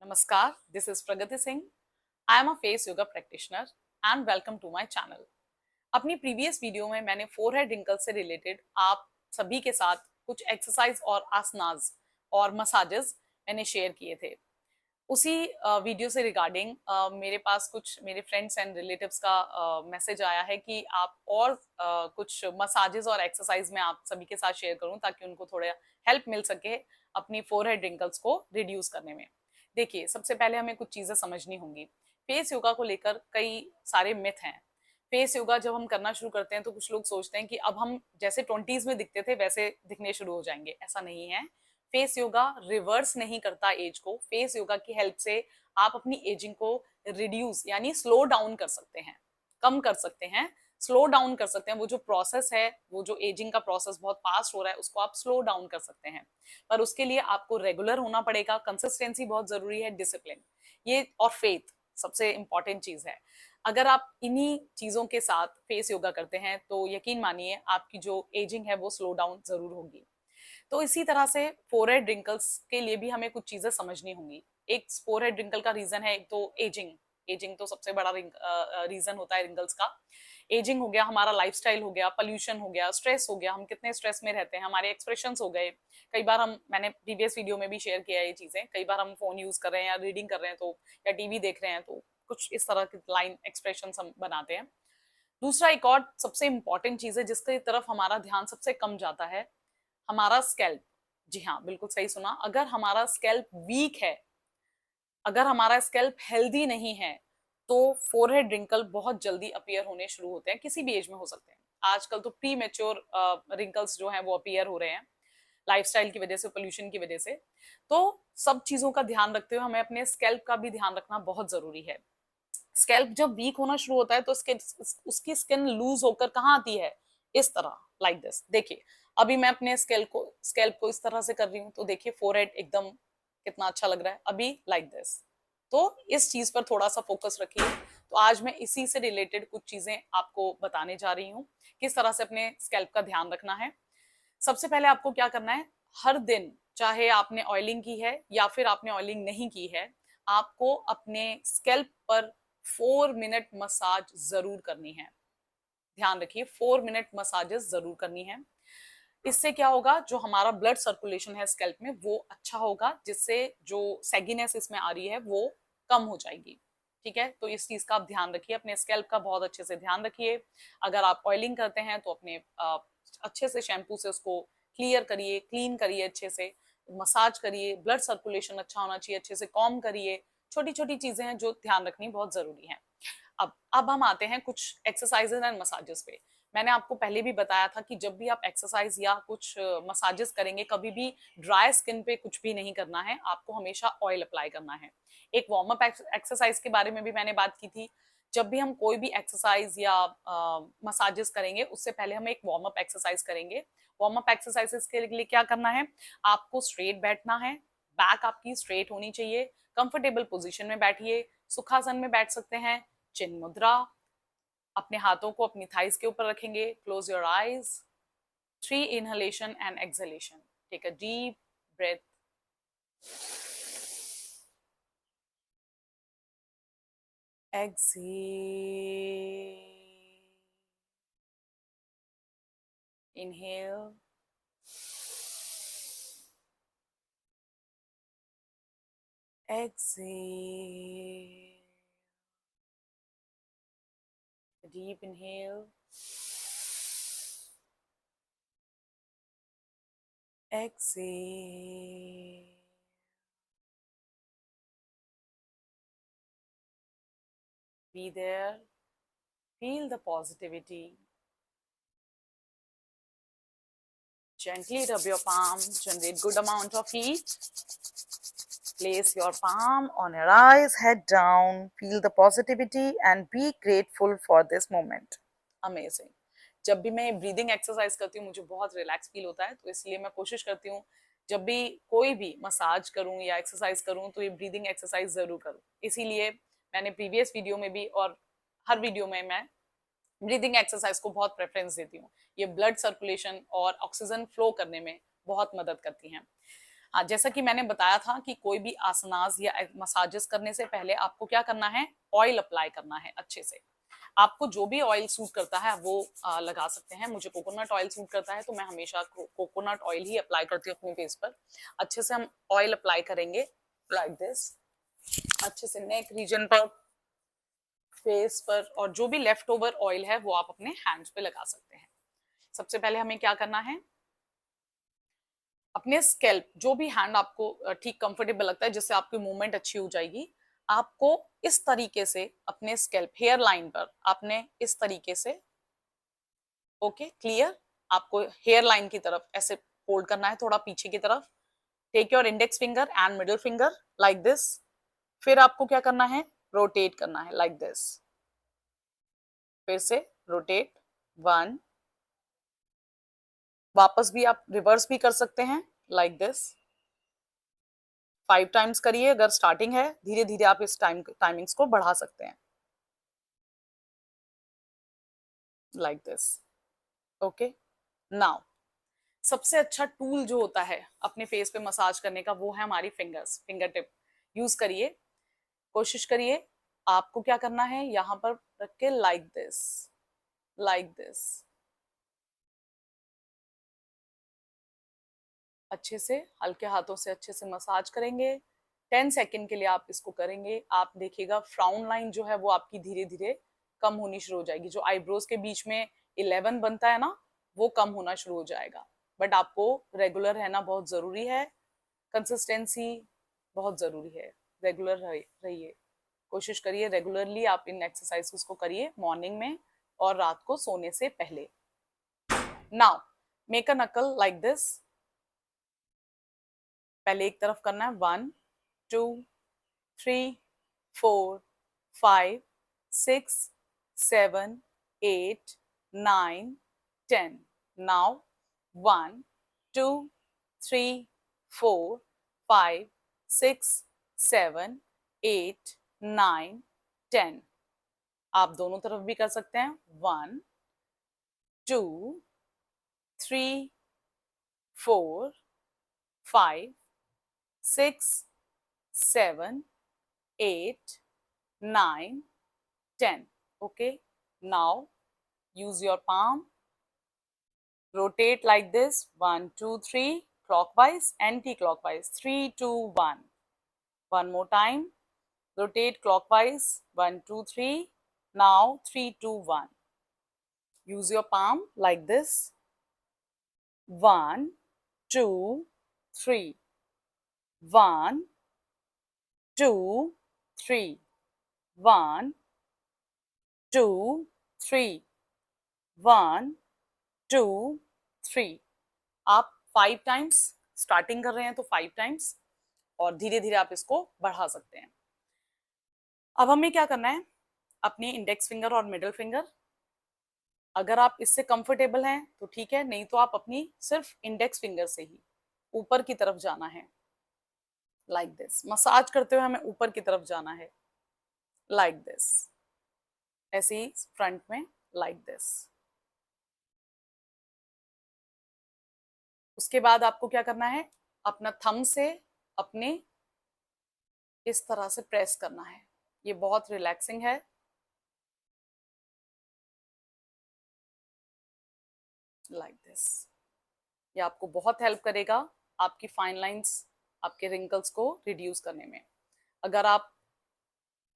Namaskar, this is Pragati Singh. I am a face yoga practitioner and welcome to my channel. अपनी previous video में मैंने forehead wrinkle से related आप सभी के साथ कुछ एक्सरसाइज और आसनाज और मसाजेस मैंने शेयर किए थे। उसी वीडियो से रिगार्डिंग मेरे पास कुछ मेरे फ्रेंड्स एंड रिलेटिव्स का मैसेज आया है कि आप और कुछ मसाजेस और एक्सरसाइज में आप सभी के साथ शेयर करूं ताकि उनको थोड़ा हेल्प मिल सके अपनी फोरहेड रिंकल्स को रिड्यूस करने में। देखिए, सबसे पहले हमें कुछ चीजें समझनी होंगी। फेस योगा को लेकर कई सारे मिथ हैं। फेस योगा जब हम करना शुरू करते हैं तो कुछ लोग सोचते हैं कि अब हम जैसे 20s में दिखते थे वैसे दिखने शुरू हो जाएंगे। ऐसा नहीं है। फेस योगा रिवर्स नहीं करता एज को। फेस योगा की हेल्प से आप अपनी एजिंग को रिड्यूस यानी स्लो डाउन कर सकते हैं, कम कर सकते हैं, स्लो डाउन कर सकते हैं। वो जो प्रोसेस है, वो जो एजिंग का प्रोसेस बहुत फास्ट हो रहा है, उसको आप स्लो डाउन कर सकते हैं। पर उसके लिए आपको रेगुलर होना पड़ेगा, कंसिस्टेंसी बहुत जरूरी है, डिसिप्लिन ये और फेथ सबसे इंपॉर्टेंट चीज है। अगर आप इन्हीं चीजों के साथ फेस योगा करते हैं तो यकीन मानिए आपकी जो एजिंग है वो स्लो डाउन जरूर होगी। तो इसी तरह से फोरहेड रिंकल्स के लिए भी हमें कुछ चीजें समझनी होंगी। एक फोरहेड रिंकल का रीजन है, एक तो एजिंग। एजिंग तो सबसे बड़ा रीजन होता है रिंकल्स का। एजिंग हो गया, हमारा लाइफस्टाइल हो गया, पोल्यूशन हो गया, स्ट्रेस हो गया, हम कितने स्ट्रेस में रहते हैं, हमारे एक्सप्रेशंस हो गए। कई बार मैंने प्रीवियस वीडियो में भी शेयर किया ये चीजें, कई बार हम फोन यूज कर रहे हैं या रीडिंग कर रहे हैं तो या टीवी देख रहे हैं तो कुछ इस तरह की लाइन एक्सप्रेशन हम बनाते हैं। दूसरा एक और सबसे इंपॉर्टेंट चीज है जिसकी तरफ हमारा ध्यान सबसे कम जाता है, हमारा स्कैल्प। जी हाँ, बिल्कुल सही सुना। अगर हमारा स्कैल्प वीक है, अगर हमारा स्कैल्प हेल्दी नहीं है तो फोरहेड रिंकल बहुत जल्दी अपीयर होने शुरू होते हैं। किसी भी एज में हो सकते हैं। आजकल तो प्री मेच्योर रिंकल्स जो हैं वो अपीयर हो रहे हैं लाइफस्टाइल की वजह से, पोल्यूशन की वजह से। तो सब चीजों का ध्यान रखते हुए हमें अपने स्कैल्प का भी ध्यान रखना बहुत जरूरी है। स्कैल्प जब वीक होना शुरू होता है तो उसकी स्किन लूज होकर कहाँ आती है, इस तरह, लाइक दिस। देखिए, अभी मैं अपने स्कैल्प को इस तरह से कर रही हूँ तो देखिए फोरहेड एकदम कितना अच्छा लग रहा है अभी, लाइक दिस। तो इस चीज पर थोड़ा सा फोकस रखिए। तो आज मैं इसी से रिलेटेड कुछ चीजें आपको बताने जा रही हूँ, किस तरह से अपने स्कैल्प का ध्यान रखना है। सबसे पहले आपको क्या करना है, हर दिन, चाहे आपने ऑयलिंग की है या फिर आपने ऑयलिंग नहीं की है, आपको अपने स्कैल्प पर 4 मिनट मसाज जरूर करनी है। ध्यान रखिए, 4 मिनट मसाजेस जरूर करनी है। इससे क्या होगा, जो हमारा ब्लड सर्कुलेशन है स्कैल्प में वो अच्छा होगा, जिससे जो सैगिनेस इसमें आ रही है वो कम हो जाएगी। ठीक है, तो इस चीज का आप ध्यान रखिए, अपने स्कैल्प का बहुत अच्छे से ध्यान रखिए। अगर आप ऑयलिंग करते हैं तो अपने अच्छे से शैम्पू से उसको क्लियर करिए, क्लीन करिए, अच्छे से मसाज करिए, ब्लड सर्कुलेशन अच्छा होना चाहिए, अच्छे से कॉम करिए। छोटी छोटी चीजें हैं जो ध्यान रखनी बहुत जरूरी है। अब हम आते हैं कुछ एक्सरसाइजेस एंड मसाजेस पे। मैंने आपको पहले भी बताया था कि जब भी आप एक्सरसाइज या कुछ मसाजेस करेंगे, कभी भी ड्राई स्किन पे कुछ भी नहीं करना है, आपको हमेशा ऑयल अप्लाई करना है। एक वार्म अप एक्सरसाइज के बारे में भी मैंने बात की थी। जब भी हम कोई भी एक्सरसाइज या मसाजेस करेंगे उससे पहले हम एक वार्म अप एक्सरसाइज करेंगे। वार्म अप एक्सरसाइजेस के लिए क्या करना है, आपको स्ट्रेट बैठना है, बैक आपकी स्ट्रेट होनी चाहिए, कंफर्टेबल पोजीशन में बैठिए, सुखासन में बैठ सकते हैं, चिन्ह मुद्रा। अपने हाथों को अपनी थाइस के ऊपर रखेंगे, close your eyes, 3 inhalation and exhalation, take a deep breath, exhale, inhale, exhale, a deep inhale, exhale, be there, feel the positivity. Gently rub your palm, generate good amount of heat. Place your palm on your eyes, head down, feel the positivity and be grateful for this moment. Amazing. जब भी मैं breathing exercise करती हूँ मुझे बहुत relax feel होता है, तो इसलिए मैं कोशिश करती हूँ जब भी कोई भी मसाज करूँ या एक्सरसाइज करूँ तो ये ब्रीदिंग एक्सरसाइज जरूर करूँ। इसीलिए मैंने प्रीवियस वीडियो में भी और हर वीडियो में मैं ब्रीदिंग एक्सरसाइज को बहुत प्रेफरेंस देती हूँ। ये ब्लड सर्कुलेशन और ऑक्सीजन फ्लो करने में बहुत मदद करती हैं। हाँ, जैसा कि मैंने बताया था कि कोई भी आसनास या मसाजेस करने से पहले आपको क्या करना है, ऑयल अप्लाई करना है अच्छे से। आपको जो भी ऑयल सूट करता है वो लगा सकते हैं। मुझे कोकोनट ऑयल सूट करता है तो मैं हमेशा कोकोनट ऑयल ही अप्लाई करती हूँ अपने फेस पर। अच्छे से हम ऑयल अप्लाई करेंगे लाइक दिस, अच्छे से नेक रीजन पर, फेस पर, और जो भी लेफ्ट ओवर ऑयल है वो आप अपने हैंड्स पे लगा सकते हैं। सबसे पहले हमें क्या करना है, अपने स्कैल्प, जो भी हैंड आपको ठीक कंफर्टेबल लगता है, जिससे आपकी मूवमेंट अच्छी हो जाएगी, आपको इस तरीके से अपने स्कैल्प हेयर लाइन पर आपने इस तरीके से, ओके क्लियर, आपको हेयर लाइन की तरफ ऐसे होल्ड करना है, थोड़ा पीछे की तरफ। Take your index finger and middle finger like this. फिर आपको क्या करना है, रोटेट करना है लाइक दिस। फिर से रोटेट, 1, वापस भी आप रिवर्स भी कर सकते हैं लाइक दिस। 5 टाइम्स करिए, अगर स्टार्टिंग है, धीरे धीरे आप इस टाइमिंग्स को बढ़ा सकते हैं लाइक दिस। ओके, नाउ सबसे अच्छा टूल जो होता है अपने फेस पे मसाज करने का वो है हमारी फिंगर्स, फिंगर टिप यूज करिए। कोशिश करिए, आपको क्या करना है, यहां पर रख के लाइक दिस, लाइक दिस, अच्छे से हल्के हाथों से अच्छे से मसाज करेंगे। 10 सेकेंड के लिए आप इसको करेंगे, आप देखिएगा फ्राउन लाइन जो है वो आपकी धीरे धीरे कम होनी शुरू हो जाएगी। जो आईब्रोज के बीच में 11 बनता है ना, वो कम होना शुरू हो जाएगा। बट आपको रेगुलर रहना बहुत जरूरी है, कंसिस्टेंसी बहुत जरूरी है, रेगुलर रहिए। कोशिश करिए रेगुलरली आप इन एक्सरसाइज को करिए मॉर्निंग में और रात को सोने से पहले। नाउ मेक अ नकल लाइक दिस। पहले एक तरफ करना है, 1 2 3 4 5 6 7 8 9 10। नाउ 1 2 3 4 5 6 7 8 9 10। आप दोनों तरफ भी कर सकते हैं, 1 2 3 4 5 6 7 8 9 10। Okay, now use your palm, rotate like this, 1 2 3, clockwise, anti-clockwise, 3 2 1. One more time, rotate clockwise, 1 2 3, now 3 2 1. Use your palm like this, 1 2 3, 1 2 3, 1 2 3, 1 2 3। आप 5 टाइम्स स्टार्टिंग कर रहे हैं तो 5 टाइम्स, और धीरे धीरे आप इसको बढ़ा सकते हैं। अब हमें क्या करना है, अपनी इंडेक्स फिंगर और मिडिल फिंगर, अगर आप इससे कंफर्टेबल हैं तो ठीक है, नहीं तो आप अपनी सिर्फ इंडेक्स फिंगर से ही ऊपर की तरफ जाना है लाइक दिस। मसाज करते हुए हमें ऊपर की तरफ जाना है लाइक दिस, ऐसे ही फ्रंट में लाइक दिस। उसके बाद आपको क्या करना है, अपना थंब से अपने इस तरह से प्रेस करना है, ये बहुत रिलैक्सिंग है। लाइक दिस, ये आपको बहुत हेल्प करेगा आपकी फाइन लाइंस, आपके रिंकल्स को रिड्यूस करने में। अगर आप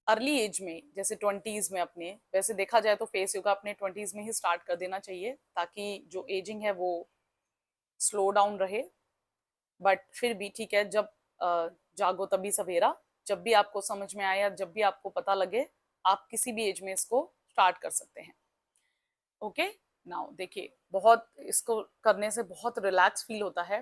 अर्ली एज में, जैसे 20s में अपने, वैसे देखा जाए तो फेस योगा अपने 20s में ही स्टार्ट कर देना चाहिए ताकि जो एजिंग है वो स्लो डाउन रहे। बट फिर भी ठीक है, जब जागो तभी सवेरा, जब भी आपको समझ में आए या जब भी आपको पता लगे, आप किसी भी एज में इसको स्टार्ट कर सकते हैं। ओके, नाउ देखिए, बहुत इसको करने से बहुत रिलैक्स फील होता है।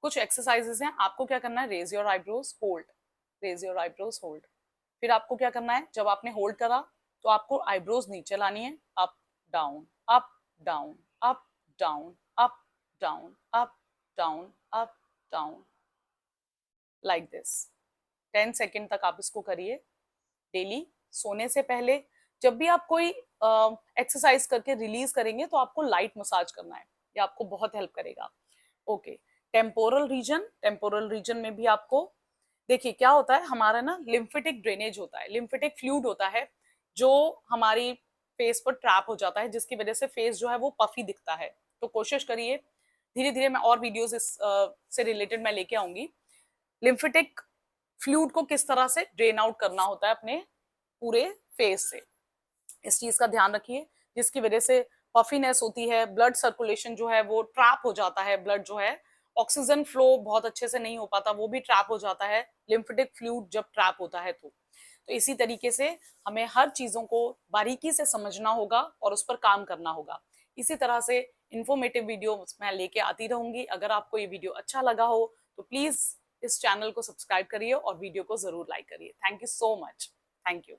कुछ एक्सरसाइजेस हैं, आपको क्या करना है, raise your eyebrows, hold, raise your eyebrows, hold. फिर आपको क्या करना है, जब आपने होल्ड करा तो आपको आईब्रोज नीचे लानी है, up down up down up down up down up down up down like this. 10 second तक आप इसको करिए डेली। सोने से पहले जब भी आप कोई एक्सरसाइज करके रिलीज करेंगे तो आपको लाइट मसाज करना है, ये आपको बहुत हेल्प करेगा। ओके, टेम्पोरल रीजन में भी आपको देखिए क्या होता है, हमारा ना लिम्फेटिक ड्रेनेज होता है, लिम्फेटिक फ्लूइड होता है जो हमारी फेस पर ट्रैप हो जाता है, जिसकी वजह से फेस जो है वो पफी दिखता है। तो कोशिश करिए, धीरे धीरे मैं और वीडियोस इस से रिलेटेड मैं लेके आऊंगी, लिम्फेटिक फ्लूइड को किस तरह से ड्रेन आउट करना होता है अपने पूरे फेस से। इस चीज का ध्यान रखिए, जिसकी वजह से पफीनेस होती है, ब्लड सर्कुलेशन जो है वो ट्रैप हो जाता है, ब्लड जो है ऑक्सीजन फ्लो बहुत अच्छे से नहीं हो पाता, वो भी ट्रैप हो जाता है लिम्फेटिक फ्लूइड जब ट्रैप होता है। तो इसी तरीके से हमें हर चीजों को बारीकी से समझना होगा और उस पर काम करना होगा। इसी तरह से इंफॉर्मेटिव वीडियो मैं लेके आती रहूंगी। अगर आपको ये वीडियो अच्छा लगा हो तो प्लीज इस चैनल को सब्सक्राइब करिए और वीडियो को जरूर लाइक करिए। Thank you so much. Thank you.